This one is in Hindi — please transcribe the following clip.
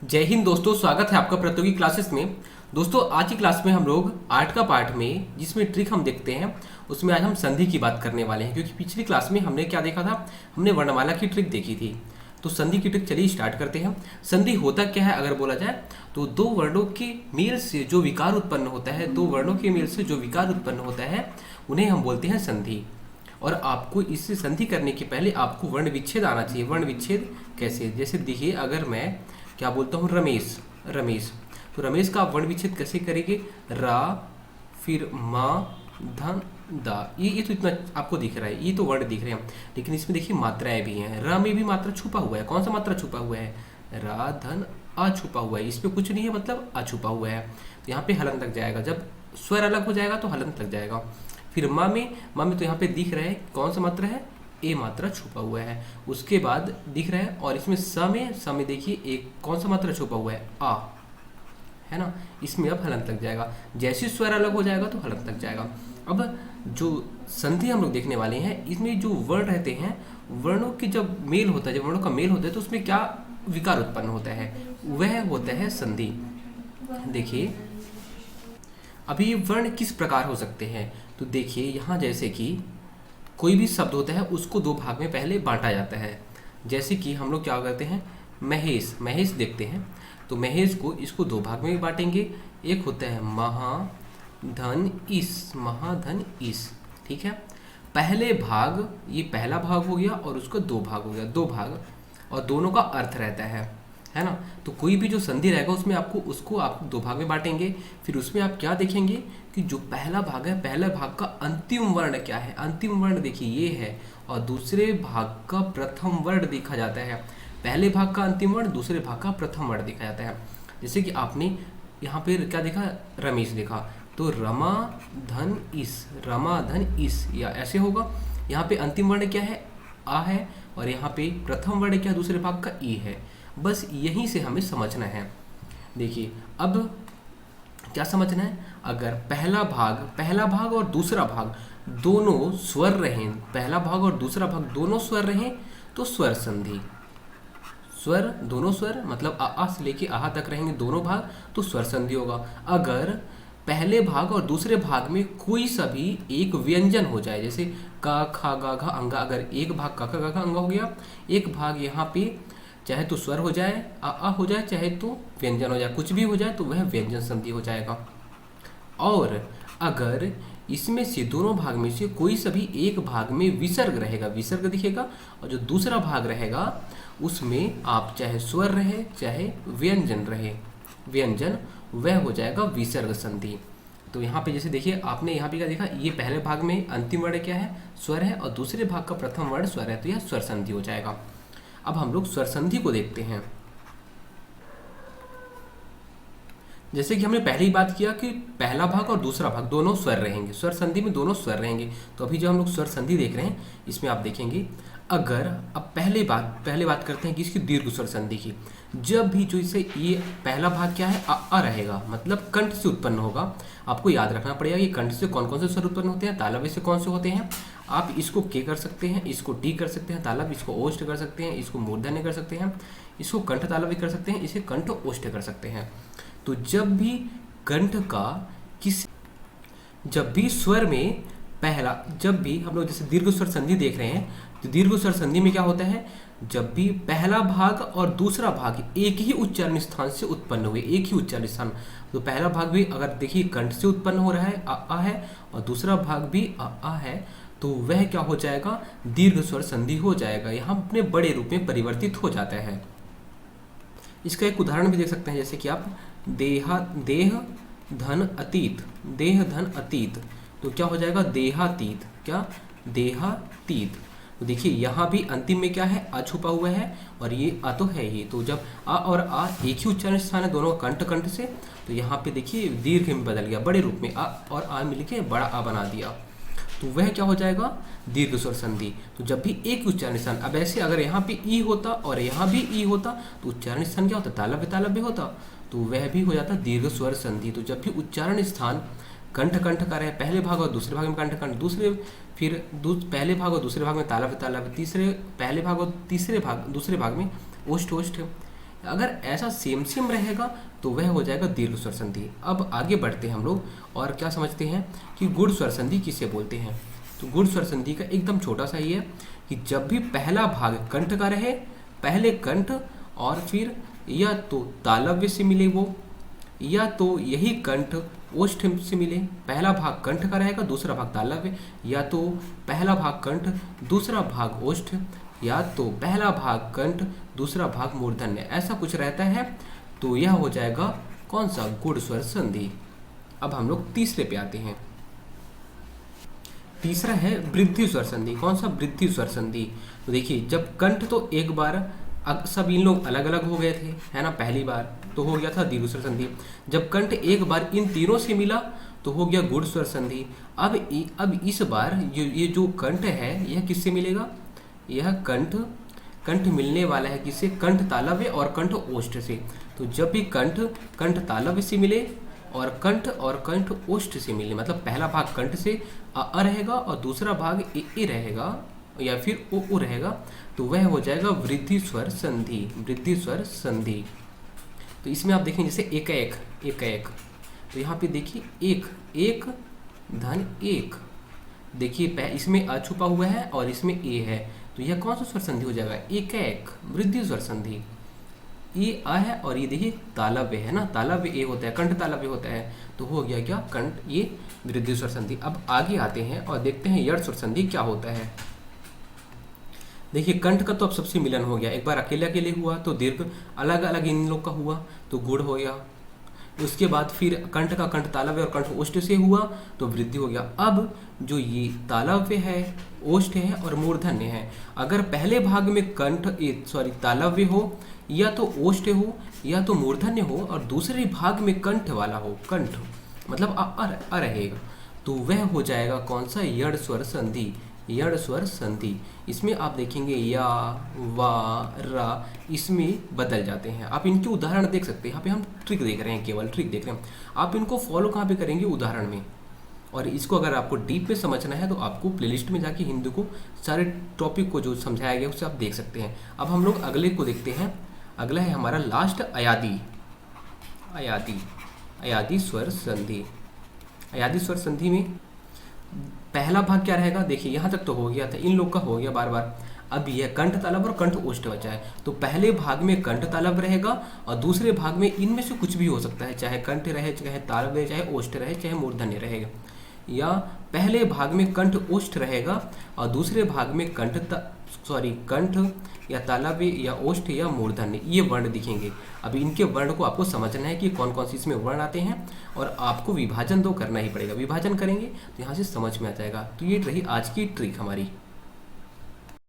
जय हिंद दोस्तों, स्वागत है आपका प्रतियोगी क्लासेस में। दोस्तों आज की क्लास में हम लोग आर्ट का पार्ट में जिसमें ट्रिक हम देखते हैं उसमें आज हम संधि की बात करने वाले हैं। क्योंकि पिछली क्लास में हमने क्या देखा था, हमने वर्णमाला की ट्रिक देखी थी। तो संधि की ट्रिक चलिए स्टार्ट करते हैं। संधि होता क्या है अगर बोला जाए तो दो वर्णों के मेल से जो विकार उत्पन्न होता है, दो वर्णों के मेल से जो विकार उत्पन्न होता है उन्हें हम बोलते हैं संधि। और आपको इससे संधि करने के पहले आपको वर्ण विच्छेद आना चाहिए। वर्ण विच्छेद कैसे, जैसे देखिए अगर मैं क्या बोलता हूँ रमेश, रमेश, तो रमेश का आप वर्ण विच्छेद कैसे करेंगे, रा फिर मा धन दा, ये तो इतना आपको दिख रहा है, ये तो वर्ण दिख रहे हैं। लेकिन इसमें देखिए मात्राएं भी हैं। र में भी मात्रा छुपा हुआ है। कौन सा मात्रा छुपा हुआ है, रा धन अ छुपा हुआ है। इसमें कुछ नहीं है, मतलब अ छुपा हुआ है। तो यहाँ पे हलन तक जाएगा। जब स्वर अलग हो जाएगा तो हलन तक जाएगा। फिर माँ में तो यहाँ पे दिख रहा है कौन सा मात्रा है, ए मात्रा छुपा हुआ है। उसके बाद दिख रहा है, और इसमें स में देखिए एक कौन सा मात्रा छुपा हुआ है, आ, है ना। इसमें अब हलन तक जाएगा। जैसे स्वर अलग हो जाएगा तो हलन तक जाएगा। अब जो संधि हम लोग देखने वाले हैं, इसमें जो वर्ण रहते हैं, वर्णों की जब मेल होता है, जब वर्णों का मेल होता है तो उसमें क्या विकार उत्पन्न होता है, वह होता है संधि। देखिए अभी ये वर्ण किस प्रकार हो सकते हैं, तो देखिए यहाँ जैसे कि कोई भी शब्द होता है उसको दो भाग में पहले बांटा जाता है। जैसे कि हम लोग क्या करते हैं, महेश, महेश देखते हैं तो महेश को इसको दो भाग में बांटेंगे। एक होता है महाधन इस, महाधन इस, ठीक है। पहले भाग, ये पहला भाग हो गया और उसका दो भाग हो गया, दो भाग, और दोनों का अर्थ रहता है ना। तो कोई भी जो संधि रहेगा उसमें आपको उसको आप दो भाग में बांटेंगे। फिर उसमें आप क्या देखेंगे कि जो पहला भाग है, पहले भाग का अंतिम वर्ण क्या है, अंतिम वर्ण देखिए ये है, और दूसरे भाग का प्रथम वर्ण देखा जाता है। पहले भाग का अंतिम वर्ण, दूसरे भाग का प्रथम वर्ण देखा जाता है। जैसे कि आपने यहाँ पे क्या देखा, रमेश देखा, तो रमा धन इस, रमा धन इस, या ऐसे होगा। यहाँ पे अंतिम वर्ण क्या है, आ है, और यहाँ पे प्रथम वर्ण क्या है, दूसरे भाग का ई है। बस यहीं से हमें समझना है। देखिए अब क्या समझना है, अगर पहला भाग और दूसरा भाग दोनों स्वर रहें, पहला भाग और दूसरा भाग दोनों स्वर रहें तो स्वर संधि। स्वर, दोनों स्वर मतलब आ से लेके आहा तक रहेंगे दोनों भाग तो स्वर संधि होगा। अगर पहले भाग और दूसरे भाग में कोई सा भी एक व्यंजन हो जाए, जैसे का खा गा घा अंगा, अगर एक भाग का खा गा घा अंगा हो गया, एक भाग यहाँ पे चाहे तो स्वर हो जाए, आ हो जाए, चाहे तो व्यंजन हो जाए, कुछ भी हो जाए तो वह व्यंजन संधि हो जाएगा। और अगर इसमें से दोनों भाग में से कोई सभी एक भाग में विसर्ग रहेगा, विसर्ग दिखेगा, और जो दूसरा भाग रहेगा उसमें आप चाहे स्वर रहे चाहे व्यंजन रहे, व्यंजन, वह हो जाएगा विसर्ग संधि। तो यहाँ पे जैसे देखिए आपने यहाँ पे क्या देखा, ये पहले भाग में अंतिम वर्ण क्या है, स्वर है, और दूसरे भाग का प्रथम वर्ण स्वर है, तो यह स्वर संधि हो जाएगा। अब हम लोग स्वर संधि को देखते हैं। जैसे कि हमने पहले ही बात किया कि पहला भाग और दूसरा भाग दोनों स्वर रहेंगे, स्वर संधि में दोनों स्वर रहेंगे। तो अभी जो हम लोग स्वर संधि देख रहे हैं इसमें आप देखेंगे, अगर अब पहले बात करते हैं कि इसकी दीर्घ स्वर संधि की। जब भी जो इसे ये पहला भाग क्या है, अ रहेगा, मतलब कंठ से उत्पन्न होगा। आपको याद रखना पड़ेगा कि कंठ से कौन कौन से स्वर उत्पन्न होते हैं, तालव्य से कौन से होते हैं। आप इसको के कर सकते हैं, इसको टी कर सकते हैं तालव्य, इसको ओष्ठ कर सकते हैं, इसको मूर्धन्य कर सकते हैं, इसको कंठ तालव्य कर सकते हैं, इसे कंठ ओष्ठ कर सकते हैं। तो जब भी कंठ का जब भी स्वर में पहला, जब भी हम लोग जैसे दीर्घ स्वर संधि देख रहे हैं, तो दीर्घ स्वर संधि में क्या होता है, जब भी पहला भाग और दूसरा भाग एक ही उच्चारण स्थान से उत्पन्न हुए, एक ही उच्चारण स्थान, तो पहला भाग भी अगर देखिए कंठ से उत्पन्न हो रहा है, आ है, और दूसरा भाग भी आ है, तो वह क्या हो जाएगा, दीर्घ स्वर संधि हो जाएगा। यहाँ अपने बड़े रूप में परिवर्तित हो जाता है। इसका एक उदाहरण भी देख सकते हैं, जैसे कि आप देह धन अतीत, देह धन अतीत, तो क्या हो जाएगा, देहातीत, क्या, देहातीत। तो देखिए यहाँ भी अंतिम में क्या है, आ छुपा हुआ है, और ये आ तो है ही। तो जब आ और आ एक ही उच्चारण स्थान है दोनों कंठ से, तो यहाँ पे देखिए दीर्घ में बदल गया, बड़े रूप में आ और आ मिलके बड़ा आ बना दिया, तो वह क्या हो जाएगा, दीर्घ स्वर संधि। तो जब भी एक उच्चारण स्थान, अब ऐसे अगर यहाँ पे ई होता और यहाँ भी ई होता तो उच्चारण स्थान क्या होता, तालव्य तालव्य होता, तो वह भी हो जाता दीर्घ स्वर संधि। तो जब भी उच्चारण स्थान कंठ का रहे, पहले भाग और दूसरे भाग में कंठ, दूसरे फिर पहले भाग और दूसरे भाग में तालव्य तालव्य, तीसरे पहले भाग और दूसरे भाग में ओष्ठ, अगर ऐसा सेम सेम रहेगा तो वह हो जाएगा दीर्घ स्वर संधि। अब आगे बढ़ते हैं हम लोग और क्या समझते हैं कि गुण स्वर संधि किसे बोलते हैं। तो गुण स्वर संधि का एकदम छोटा सा ही है कि जब भी पहला भाग कंठ का रहे, पहले कंठ और फिर या तो तालव्य से मिले वो, या तो यही कंठ ओष्ठ से मिले। पहला भाग कंठ का रहेगा, दूसरा भाग तालव्य, या तो पहला भाग कंठ दूसरा भाग ओष्ठ, या तो पहला भाग कंठ दूसरा भाग मूर्धन्य, ऐसा कुछ रहता है। तो यह हो जाएगा कौन सा, गुण स्वर संधि। अब हम लोग तीसरे पे आते हैं। तीसरा है वृद्धि स्वर संधि। कौन सा, वृद्धि स्वर संधि। तो देखिए जब कंठ तो एक बार सब इन लोग अलग अलग हो गए थे, है ना, पहली बार तो हो गया था दीर्घ स्वर संधि। जब कंठ एक बार इन तीनों से मिला तो हो गया गुण स्वर संधि। अब इस बार ये जो कंठ है यह किससे मिलेगा, यह कंठ मिलने वाला है किससे, कंठ तालव्य और कंठ ओष्ठ से। तो जब भी कंठ तालव्य से मिले और कंठ ओष्ठ से मिले, मतलब पहला भाग कंठ से अ रहेगा और दूसरा भाग ए रहेगा या फिर ओ रहेगा, तो वह हो जाएगा वृद्धि स्वर संधि, वृद्धि स्वर संधि। तो इसमें आप देखें जैसे एक, तो यहाँ पे देखिए एक धन एक, देखिए इसमें अ छुपा हुआ है और इसमें ए है, तो यह कौन सा स्वर संधि हो जाएगा, एक वृद्धि स्वर संधि। ये अ है और ये देखिए तालव्य है ना, तालव्य ए होता है, कंठ तालव्य होता है, तो हो गया क्या, कंठ, ये वृद्धि स्वर संधि। अब आगे आते हैं और देखते हैं यड़ स्वर संधि क्या होता है। देखिए कंठ का तो अब सबसे मिलन हो गया, एक बार अकेले अकेले हुआ तो दीर्घ, अलग अलग इन लोग का हुआ तो गुण हो गया। उसके बाद फिर कंठ का कंठ तालव्य और कंठ ओष्ठ से हुआ तो वृद्धि हो गया। अब जो ये तालव्य है, ओष्ठ है और मूर्धन्य है, अगर पहले भाग में तालव्य हो या तो ओष्ठ हो या तो मूर्धन्य हो और दूसरे भाग में कंठ वाला हो, कंठ मतलब अ रहेगा, तो वह हो जाएगा कौन सा, यड़ स्वर संधि, यड़ स्वर संधि। इसमें आप देखेंगे या, वा, रा, इसमें बदल जाते हैं। आप इनके उदाहरण देख सकते हैं, यहाँ पे हम ट्रिक देख रहे हैं, केवल ट्रिक देख रहे हैं। आप इनको फॉलो कहाँ पे करेंगे, उदाहरण में। और इसको अगर आपको डीप में समझना है तो आपको प्लेलिस्ट में जाके हिंदी को सारे टॉपिक को जो समझाया गया उससे आप देख सकते हैं। अब हम लोग अगले को देखते हैं। अगला है हमारा लास्ट अयादी, अयादी स्वर संधि। अयादी स्वर संधि में पहला भाग क्या रहेगा, देखिए यहाँ तक तो हो गया था, इन लोग का हो गया बार बार। अब यह कंठ तालव्य और कंठ ओष्ठ बचा है, तो पहले भाग में कंठ तालव्य रहेगा और दूसरे भाग में इनमें से कुछ भी हो सकता है, चाहे कंठ रहे, चाहे तालव्य, चाहे ओष्ठ रहे, चाहे मूर्धन्य रहेगा। या पहले भाग में कंठ ओष्ठ रहेगा और दूसरे भाग में कंठ या तालव्य या ओष्ठ या मूर्धन्य, ये वर्ण दिखेंगे। अभी इनके वर्ण को आपको समझना है कि कौन कौन से इसमें वर्ण आते हैं और आपको विभाजन तो करना ही पड़ेगा। विभाजन करेंगे तो यहाँ से समझ में आ जाएगा। तो ये रही आज की ट्रिक हमारी।